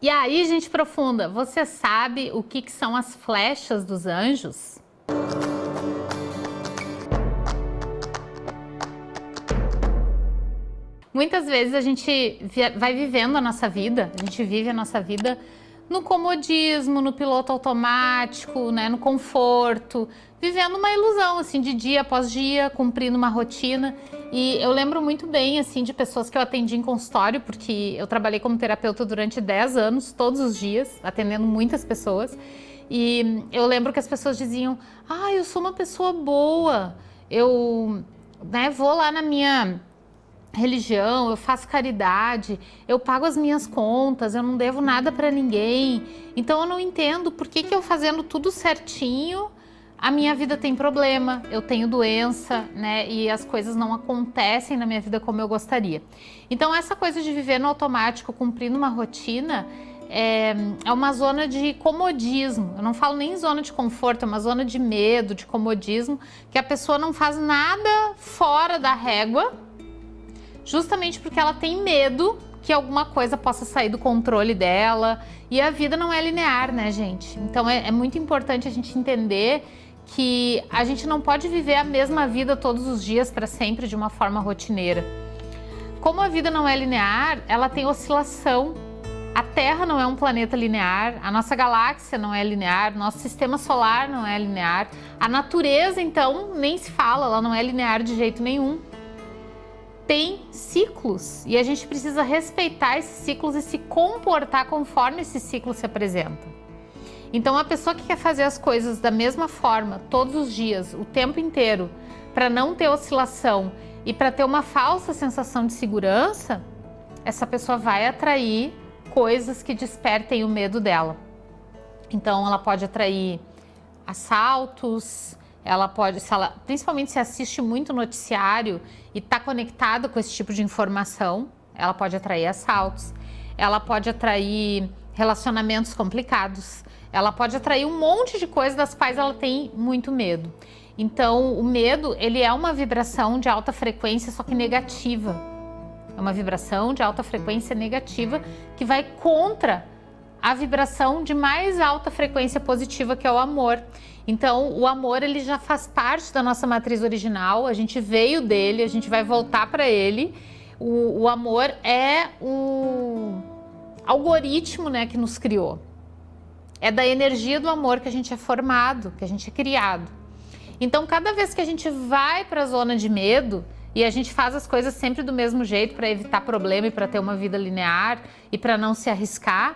E aí, gente profunda, você sabe o que são as flechas dos anjos? Muitas vezes a gente vai vivendo a nossa vida, a gente vive a nossa vida no comodismo, no piloto automático, né, no conforto, vivendo uma ilusão, assim, de dia após dia, cumprindo uma rotina. E eu lembro muito bem, assim, de pessoas que eu atendi em consultório, porque eu trabalhei como terapeuta durante 10 anos, todos os dias, atendendo muitas pessoas. E eu lembro que as pessoas diziam, eu sou uma pessoa boa, eu, né, vou lá na minha religião, eu faço caridade, eu pago as minhas contas, eu não devo nada para ninguém. Então eu não entendo por que eu fazendo tudo certinho, a minha vida tem problema, eu tenho doença, né? E as coisas não acontecem na minha vida como eu gostaria. Então essa coisa de viver no automático, cumprindo uma rotina, é uma zona de comodismo. Eu não falo nem zona de conforto, é uma zona de medo, de comodismo, que a pessoa não faz nada fora da régua, justamente porque ela tem medo que alguma coisa possa sair do controle dela. E a vida não é linear, né, gente? Então é muito importante a gente entender que a gente não pode viver a mesma vida todos os dias para sempre de uma forma rotineira. Como a vida não é linear, ela tem oscilação. A Terra não é um planeta linear, a nossa galáxia não é linear, nosso sistema solar não é linear. A natureza, então, nem se fala, ela não é linear de jeito nenhum. Tem ciclos e a gente precisa respeitar esses ciclos e se comportar conforme esses ciclos se apresentam. Então a pessoa que quer fazer as coisas da mesma forma todos os dias, o tempo inteiro, para não ter oscilação e para ter uma falsa sensação de segurança, essa pessoa vai atrair coisas que despertem o medo dela. Então ela pode atrair assaltos, ela pode, principalmente se assiste muito noticiário e está conectada com esse tipo de informação, ela pode atrair assaltos, ela pode atrair relacionamentos complicados, ela pode atrair um monte de coisas das quais ela tem muito medo. Então, o medo, ele é uma vibração de alta frequência, só que negativa. É uma vibração de alta frequência negativa que vai contra a vibração de mais alta frequência positiva, que é o amor. Então, o amor, ele já faz parte da nossa matriz original, a gente veio dele, a gente vai voltar para ele. O amor é o algoritmo, né, que nos criou. É da energia do amor que a gente é formado, que a gente é criado. Então, cada vez que a gente vai para a zona de medo e a gente faz as coisas sempre do mesmo jeito para evitar problema e para ter uma vida linear e para não se arriscar,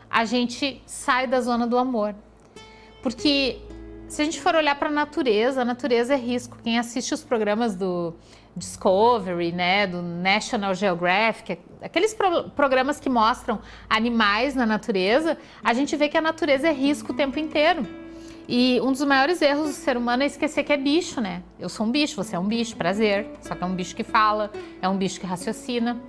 a gente sai da zona do amor. Porque se a gente for olhar para a natureza é risco. Quem assiste os programas do Discovery, né, do National Geographic, aqueles programas que mostram animais na natureza, a gente vê que a natureza é risco o tempo inteiro. E um dos maiores erros do ser humano é esquecer que é bicho, né? Eu sou um bicho, você é um bicho, prazer. Só que é um bicho que fala, é um bicho que raciocina.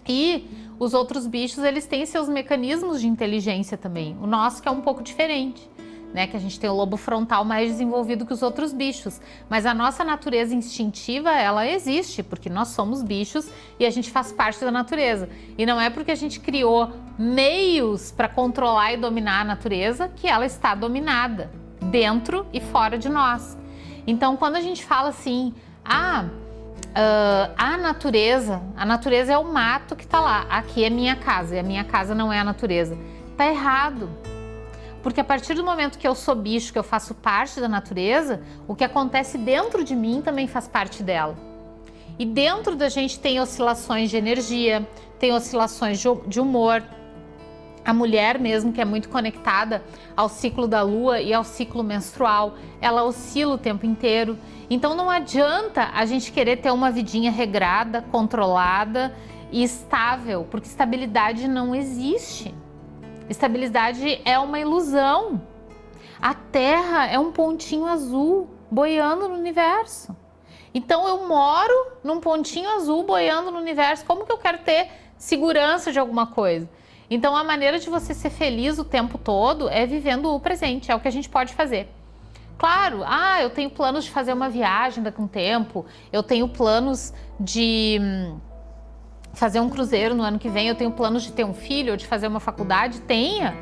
E os outros bichos, eles têm seus mecanismos de inteligência também. O nosso que é um pouco diferente, né? Que a gente tem o lobo frontal mais desenvolvido que os outros bichos. Mas a nossa natureza instintiva, ela existe, porque nós somos bichos e a gente faz parte da natureza. E não é porque a gente criou meios para controlar e dominar a natureza que ela está dominada, dentro e fora de nós. Então, quando a gente fala assim, a natureza é o mato que está lá, aqui é minha casa, e a minha casa não é a natureza. Tá errado. Porque a partir do momento que eu sou bicho, que eu faço parte da natureza, o que acontece dentro de mim também faz parte dela. E dentro da gente tem oscilações de energia, tem oscilações de humor. A mulher mesmo, que é muito conectada ao ciclo da lua e ao ciclo menstrual, ela oscila o tempo inteiro. Então não adianta a gente querer ter uma vidinha regrada, controlada e estável, porque estabilidade não existe. Estabilidade é uma ilusão. A Terra é um pontinho azul boiando no universo. Então eu moro num pontinho azul boiando no universo. Como que eu quero ter segurança de alguma coisa? Então a maneira de você ser feliz o tempo todo é vivendo o presente, é o que a gente pode fazer. Claro, eu tenho planos de fazer uma viagem daqui a um tempo, eu tenho planos de fazer um cruzeiro no ano que vem, eu tenho planos de ter um filho ou de fazer uma faculdade, tenha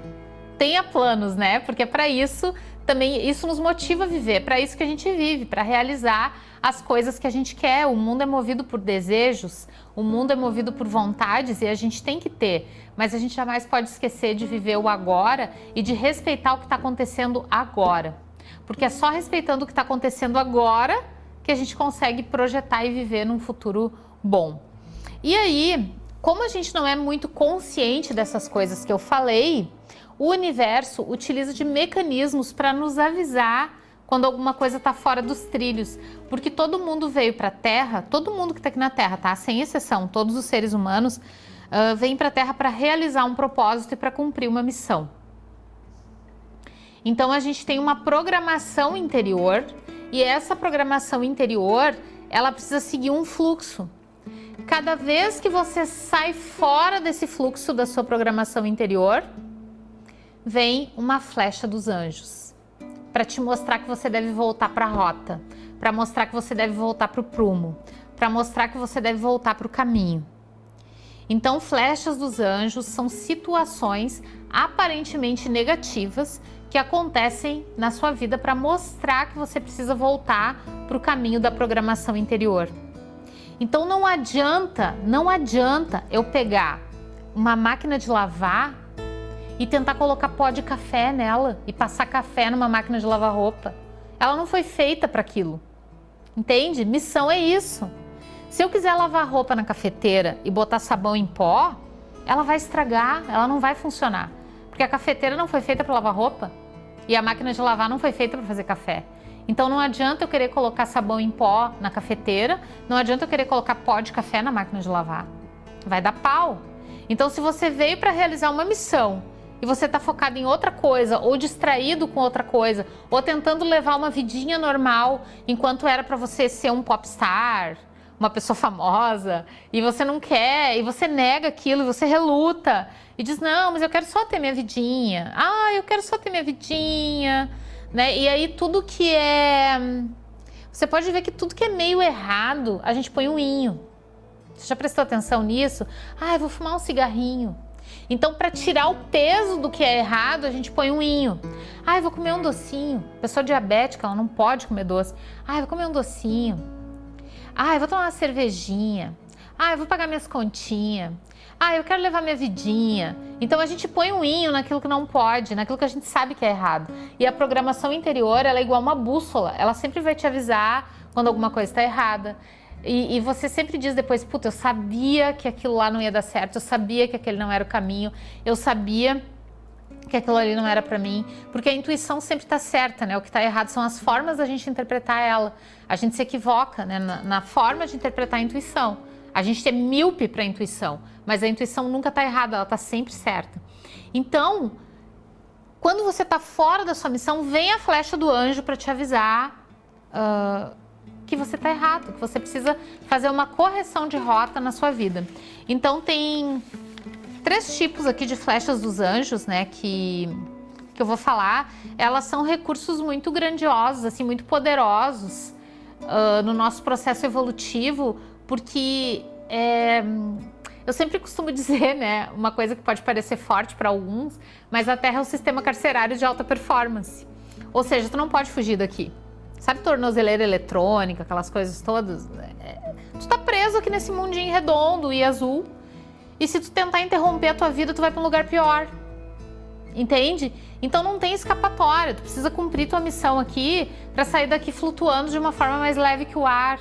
planos, né? Porque é para isso também, isso nos motiva a viver, é para isso que a gente vive, para realizar as coisas que a gente quer. O mundo é movido por desejos, o mundo é movido por vontades e a gente tem que ter, mas a gente jamais pode esquecer de viver o agora e de respeitar o que está acontecendo agora, porque é só respeitando o que está acontecendo agora que a gente consegue projetar e viver num futuro bom. E aí, como a gente não é muito consciente dessas coisas que eu falei, o universo utiliza de mecanismos para nos avisar quando alguma coisa está fora dos trilhos, porque todo mundo veio para a Terra, todo mundo que está aqui na Terra, tá? Sem exceção, todos os seres humanos vêm para a Terra para realizar um propósito e para cumprir uma missão. Então a gente tem uma programação interior e essa programação interior, ela precisa seguir um fluxo. Cada vez que você sai fora desse fluxo da sua programação interior, vem uma flecha dos anjos para te mostrar que você deve voltar para a rota, para mostrar que você deve voltar para o prumo, para mostrar que você deve voltar para o caminho. Então, flechas dos anjos são situações aparentemente negativas que acontecem na sua vida para mostrar que você precisa voltar para o caminho da programação interior. Então não adianta eu pegar uma máquina de lavar e tentar colocar pó de café nela e passar café numa máquina de lavar roupa. Ela não foi feita para aquilo, entende? Missão é isso. Se eu quiser lavar roupa na cafeteira e botar sabão em pó, ela vai estragar, ela não vai funcionar. Porque a cafeteira não foi feita para lavar roupa e a máquina de lavar não foi feita para fazer café. Então não adianta eu querer colocar sabão em pó na cafeteira, não adianta eu querer colocar pó de café na máquina de lavar. Vai dar pau. Então se você veio para realizar uma missão e você está focado em outra coisa, ou distraído com outra coisa, ou tentando levar uma vidinha normal, enquanto era para você ser um popstar, uma pessoa famosa, e você não quer, e você nega aquilo, e você reluta, e diz, não, mas eu quero só ter minha vidinha. Ah, eu quero só ter minha vidinha, né? E aí tudo que é... Você pode ver que tudo que é meio errado, a gente põe um inho. Você já prestou atenção nisso? Ah, eu vou fumar um cigarrinho. Então, para tirar o peso do que é errado, a gente põe um inho. Ah, eu vou comer um docinho. Pessoa diabética, ela não pode comer doce. Ah, eu vou comer um docinho. Ah, eu vou tomar uma cervejinha. Ah, eu vou pagar minhas continhas. Ah, eu quero levar minha vidinha. Então, a gente põe um inho naquilo que não pode, naquilo que a gente sabe que é errado. E a programação interior, ela é igual uma bússola. Ela sempre vai te avisar quando alguma coisa está errada. E você sempre diz depois, puta, eu sabia que aquilo lá não ia dar certo, eu sabia que aquele não era o caminho, eu sabia que aquilo ali não era para mim, porque a intuição sempre está certa, né? O que está errado são as formas da gente interpretar ela. A gente se equivoca, né? Na forma de interpretar a intuição. A gente é míope para a intuição, mas a intuição nunca está errada, ela está sempre certa. Então, quando você está fora da sua missão, vem a flecha do anjo para te avisar que você está errado, que você precisa fazer uma correção de rota na sua vida. Então tem 3 tipos aqui de flechas dos anjos, né, que eu vou falar. Elas são recursos muito grandiosos, assim, muito poderosos no nosso processo evolutivo, porque eu sempre costumo dizer, né, uma coisa que pode parecer forte para alguns, mas a Terra é um sistema carcerário de alta performance. Ou seja, tu não pode fugir daqui. Sabe tornozeleira eletrônica, aquelas coisas todas? Tu tá preso aqui nesse mundinho redondo e azul. E se tu tentar interromper a tua vida, tu vai para um lugar pior. Entende? Então não tem escapatória. Tu precisa cumprir tua missão aqui para sair daqui flutuando de uma forma mais leve que o ar.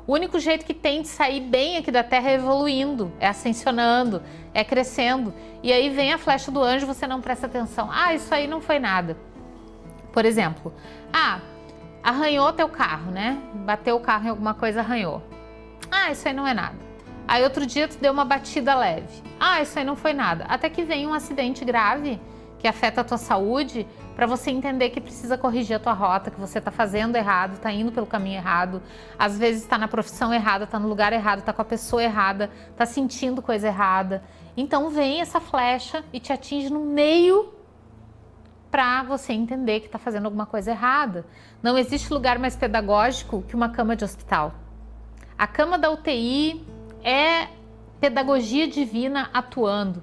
O único jeito que tem de sair bem aqui da Terra é evoluindo, é ascensionando, é crescendo. E aí vem a flecha do anjo, você não presta atenção. Ah, isso aí não foi nada. Por exemplo, arranhou teu carro, né? Bateu o carro em alguma coisa, arranhou. Ah, isso aí não é nada. Aí outro dia tu deu uma batida leve. Ah, isso aí não foi nada. Até que vem um acidente grave que afeta a tua saúde, para você entender que precisa corrigir a tua rota, que você tá fazendo errado, tá indo pelo caminho errado, às vezes tá na profissão errada, tá no lugar errado, tá com a pessoa errada, tá sentindo coisa errada. Então vem essa flecha e te atinge no meio para você entender que está fazendo alguma coisa errada. Não existe lugar mais pedagógico que uma cama de hospital. A cama da UTI é pedagogia divina atuando.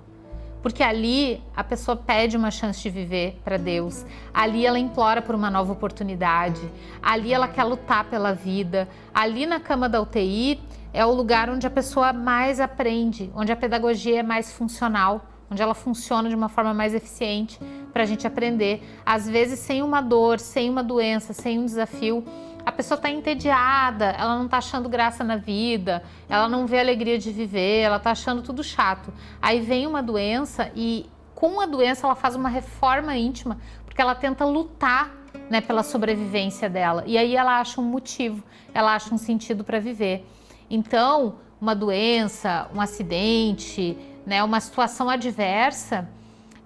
Porque ali a pessoa pede uma chance de viver para Deus, ali ela implora por uma nova oportunidade, ali ela quer lutar pela vida, ali na cama da UTI é o lugar onde a pessoa mais aprende, onde a pedagogia é mais funcional, onde ela funciona de uma forma mais eficiente para a gente aprender. Às vezes sem uma dor, sem uma doença, sem um desafio, a pessoa está entediada, ela não está achando graça na vida, ela não vê alegria de viver, ela está achando tudo chato. Aí vem uma doença e com a doença ela faz uma reforma íntima, porque ela tenta lutar, né, pela sobrevivência dela. E aí ela acha um motivo, ela acha um sentido para viver. Então, uma doença, um acidente, né, uma situação adversa,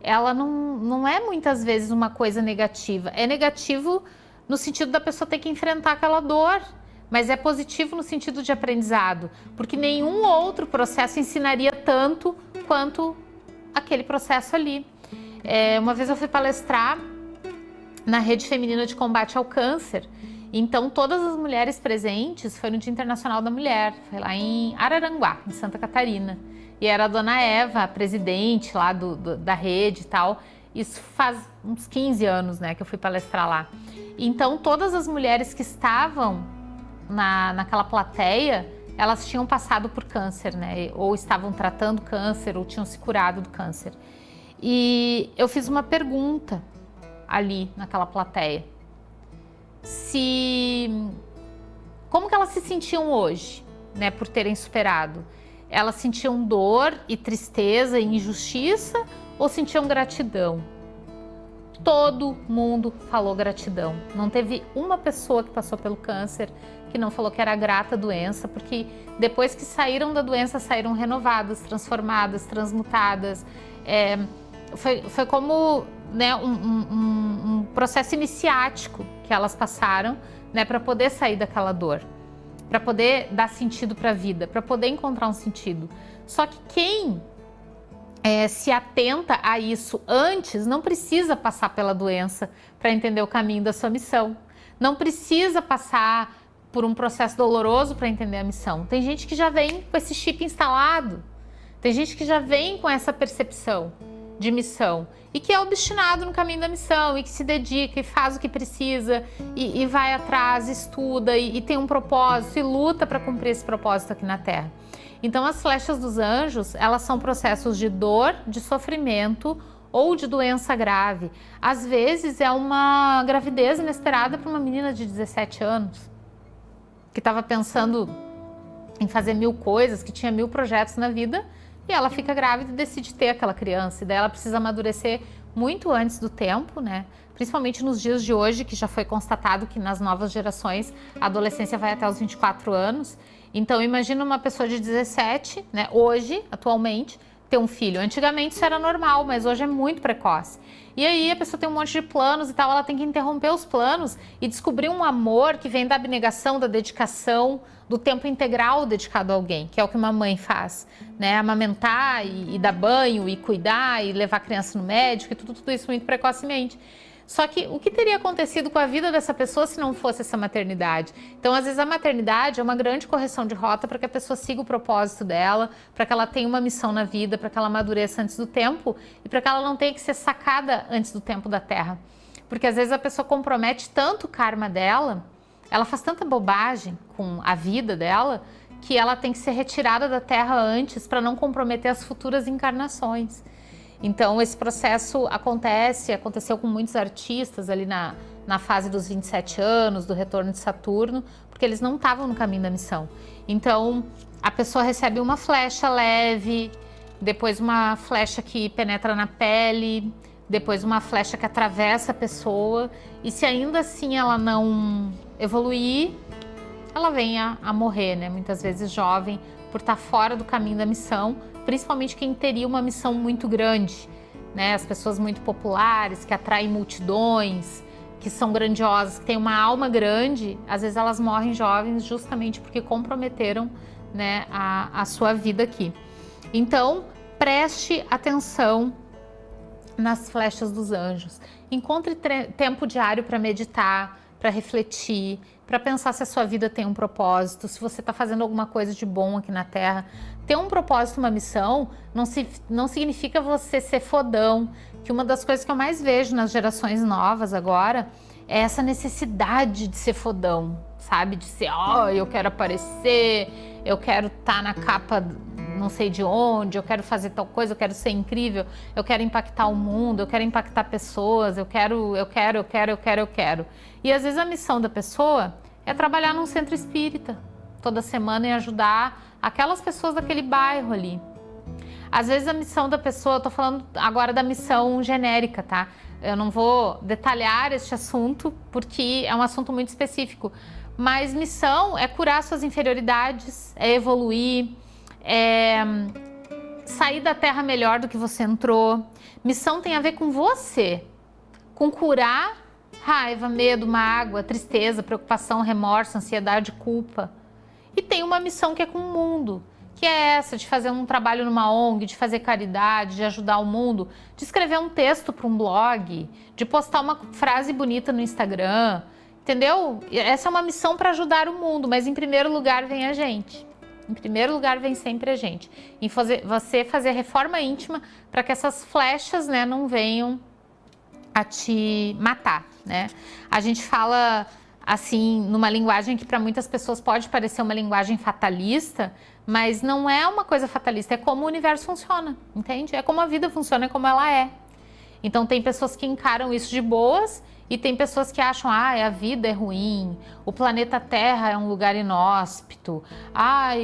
ela não é muitas vezes uma coisa negativa. É negativo no sentido da pessoa ter que enfrentar aquela dor, mas é positivo no sentido de aprendizado, porque nenhum outro processo ensinaria tanto quanto aquele processo ali. Uma vez eu fui palestrar na Rede Feminina de Combate ao Câncer, então todas as mulheres presentes, foi no Dia Internacional da Mulher, foi lá em Araranguá, em Santa Catarina, e era a dona Eva, a presidente lá da rede e tal. Isso faz uns 15 anos, né, que eu fui palestrar lá. Então, todas as mulheres que estavam naquela plateia, elas tinham passado por câncer, né, ou estavam tratando câncer, ou tinham se curado do câncer. E eu fiz uma pergunta ali naquela plateia. Como que elas se sentiam hoje, né, por terem superado? Elas sentiam dor e tristeza e injustiça ou sentiam gratidão? Todo mundo falou gratidão. Não teve uma pessoa que passou pelo câncer que não falou que era grata à doença, porque depois que saíram da doença, saíram renovadas, transformadas, transmutadas. Foi como, né, um processo iniciático que elas passaram, né, para poder sair daquela dor, para poder dar sentido para a vida, para poder encontrar um sentido. Só que quem se atenta a isso antes, não precisa passar pela doença para entender o caminho da sua missão. Não precisa passar por um processo doloroso para entender a missão. Tem gente que já vem com esse chip instalado. Tem gente que já vem com essa percepção de missão e que é obstinado no caminho da missão e que se dedica e faz o que precisa e vai atrás, estuda e tem um propósito e luta para cumprir esse propósito aqui na Terra. Então, as flechas dos anjos, elas são processos de dor, de sofrimento ou de doença grave. Às vezes, é uma gravidez inesperada para uma menina de 17 anos, que estava pensando em fazer 1000 coisas, que tinha 1000 projetos na vida, e ela fica grávida e decide ter aquela criança. E daí ela precisa amadurecer muito antes do tempo, né? Principalmente nos dias de hoje, que já foi constatado que nas novas gerações a adolescência vai até os 24 anos. Então, imagina uma pessoa de 17, né, hoje, atualmente, ter um filho. Antigamente isso era normal, mas hoje é muito precoce. E aí a pessoa tem um monte de planos e tal, ela tem que interromper os planos e descobrir um amor que vem da abnegação, da dedicação, do tempo integral dedicado a alguém, que é o que uma mãe faz, né? Amamentar e dar banho e cuidar e levar a criança no médico e tudo isso muito precocemente. Só que o que teria acontecido com a vida dessa pessoa se não fosse essa maternidade? Então, às vezes, a maternidade é uma grande correção de rota para que a pessoa siga o propósito dela, para que ela tenha uma missão na vida, para que ela amadureça antes do tempo e para que ela não tenha que ser sacada antes do tempo da Terra. Porque, às vezes, a pessoa compromete tanto o karma dela, ela faz tanta bobagem com a vida dela, que ela tem que ser retirada da Terra antes para não comprometer as futuras encarnações. Então, esse processo aconteceu com muitos artistas ali na fase dos 27 anos, do retorno de Saturno, porque eles não estavam no caminho da missão. Então, a pessoa recebe uma flecha leve, depois uma flecha que penetra na pele, depois uma flecha que atravessa a pessoa, e se ainda assim ela não evoluir, ela vem a morrer, né? Muitas vezes jovem, por estar fora do caminho da missão, principalmente quem teria uma missão muito grande, né? As pessoas muito populares, que atraem multidões, que são grandiosas, que têm uma alma grande, às vezes elas morrem jovens justamente porque comprometeram, né, a sua vida aqui. Então, preste atenção nas flechas dos anjos. Encontre tempo diário para meditar, para refletir, para pensar se a sua vida tem um propósito, se você está fazendo alguma coisa de bom aqui na Terra. Ter um propósito, uma missão, não significa você ser fodão, que uma das coisas que eu mais vejo nas gerações novas agora é essa necessidade de ser fodão, sabe? De ser, eu quero aparecer, eu quero estar na capa não sei de onde, eu quero fazer tal coisa, eu quero ser incrível, eu quero impactar o mundo, eu quero impactar pessoas, eu quero. E às vezes a missão da pessoa é trabalhar num centro espírita toda semana e ajudar aquelas pessoas daquele bairro ali. Às vezes a missão da pessoa, eu tô falando agora da missão genérica, tá? Eu não vou detalhar este assunto porque é um assunto muito específico, mas missão é curar suas inferioridades, é evoluir, é sair da terra melhor do que você entrou. Missão tem a ver com você, com curar raiva, medo, mágoa, tristeza, preocupação, remorso, ansiedade, culpa. E tem uma missão que é com o mundo, que é essa de fazer um trabalho numa ONG, de fazer caridade, de ajudar o mundo, de escrever um texto para um blog, de postar uma frase bonita no Instagram, entendeu? Essa é uma missão para ajudar o mundo, mas em primeiro lugar vem a gente. Em primeiro lugar vem sempre a gente. Em você fazer reforma íntima para que essas flechas, né, não venham a te matar, né? A gente fala assim, numa linguagem que para muitas pessoas pode parecer uma linguagem fatalista, mas não é uma coisa fatalista, é como o universo funciona, entende? É como a vida funciona, é como ela é. Então tem pessoas que encaram isso de boas e tem pessoas que acham, a vida é ruim, o planeta Terra é um lugar inóspito,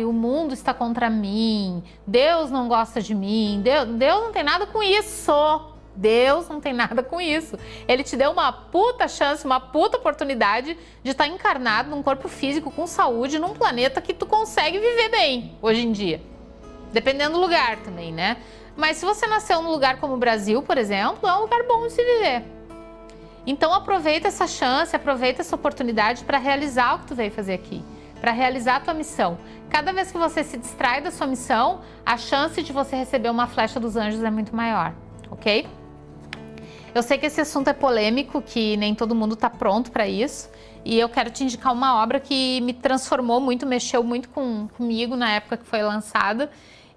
o mundo está contra mim, Deus não gosta de mim, Deus não tem nada com isso. Deus não tem nada com isso. Ele te deu uma puta chance, uma puta oportunidade de estar encarnado num corpo físico com saúde, num planeta que tu consegue viver bem hoje em dia. Dependendo do lugar também, né? Mas se você nasceu num lugar como o Brasil, por exemplo, é um lugar bom de se viver. Então aproveita essa chance, aproveita essa oportunidade para realizar o que tu veio fazer aqui, para realizar a tua missão. Cada vez que você se distrai da sua missão, a chance de você receber uma flecha dos anjos é muito maior, ok? Eu sei que esse assunto é polêmico, que nem todo mundo está pronto para isso, e eu quero te indicar uma obra que me transformou muito, mexeu muito comigo na época que foi lançada.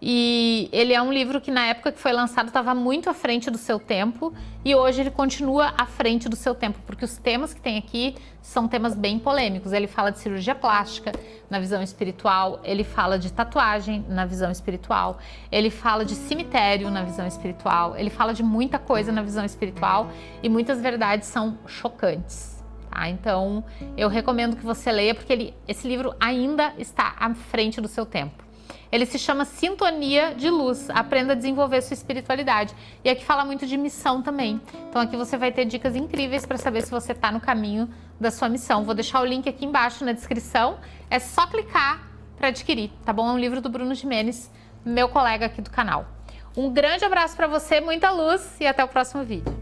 E ele é um livro que na época que foi lançado estava muito à frente do seu tempo e hoje ele continua à frente do seu tempo, porque os temas que tem aqui são temas bem polêmicos. Ele fala de cirurgia plástica na visão espiritual, ele fala de tatuagem na visão espiritual, ele fala de cemitério na visão espiritual, ele fala de muita coisa na visão espiritual e muitas verdades são chocantes. Tá? Então eu recomendo que você leia porque esse livro ainda está à frente do seu tempo. Ele se chama Sintonia de Luz, aprenda a desenvolver sua espiritualidade. E aqui fala muito de missão também. Então aqui você vai ter dicas incríveis para saber se você está no caminho da sua missão. Vou deixar o link aqui embaixo na descrição, é só clicar para adquirir, tá bom? É um livro do Bruno Gimenez, meu colega aqui do canal. Um grande abraço para você, muita luz e até o próximo vídeo.